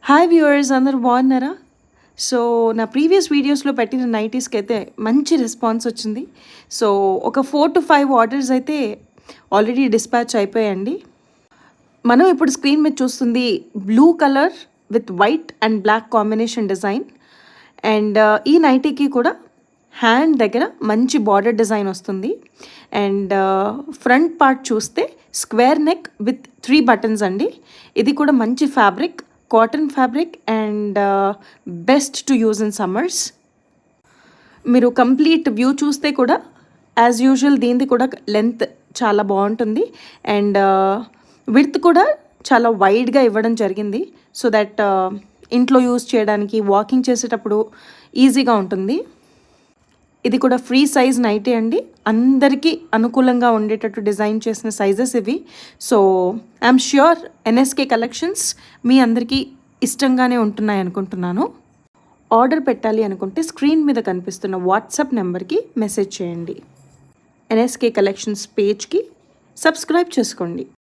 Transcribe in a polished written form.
Hi viewers, అందరూ బాగున్నారా? So నా ప్రీవియస్ వీడియోస్లో పెట్టిన నైటీస్కి అయితే మంచి రెస్పాన్స్ వచ్చింది. సో ఒక 4 to 5 ఆర్డర్స్ అయితే ఆల్రెడీ డిస్పాచ్ అయిపోయాయండి. మనం ఇప్పుడు స్క్రీన్ మీద చూస్తుంది blue colour with white and black combination design. And ఈ నైటీకి కూడా హ్యాండ్ దగ్గర మంచి బార్డర్ డిజైన్ వస్తుంది. అండ్ ఫ్రంట్ పార్ట్ చూస్తే స్క్వేర్ నెక్ విత్ 3 బటన్స్ అండి. ఇది కూడా మంచి fabric, cotton fabric and best to use in సమ్మర్స్. మీరు కంప్లీట్ వ్యూ చూస్తే కూడా యాజ్ యూజువల్ దీనిది కూడా లెంత్ చాలా బాగుంటుంది. అండ్ విడ్త్ కూడా చాలా వైడ్గా ఇవ్వడం జరిగింది, సో దట్ ఇంట్లో యూజ్ చేయడానికి, వాకింగ్ చేసేటప్పుడు ఈజీగా ఉంటుంది. ఇది కూడా ఫ్రీ సైజ్ నైటీ అండి, అందరికీ అనుకూలంగా ఉండేటట్టు డిజైన్ చేసిన సైజెస్ ఇవి. So I'm sure NSK collections మీ అందరికీ ఇష్టంగానే ఉంటున్నాయి అనుకుంటున్నాను. ఆర్డర్ పెట్టాలి అనుకుంటే స్క్రీన్ మీద కనిపిస్తున్న వాట్సాప్ నెంబర్కి మెసేజ్ చేయండి. ఎన్ఎస్కే కలెక్షన్స్ పేజ్కి సబ్స్క్రైబ్ చేసుకోండి.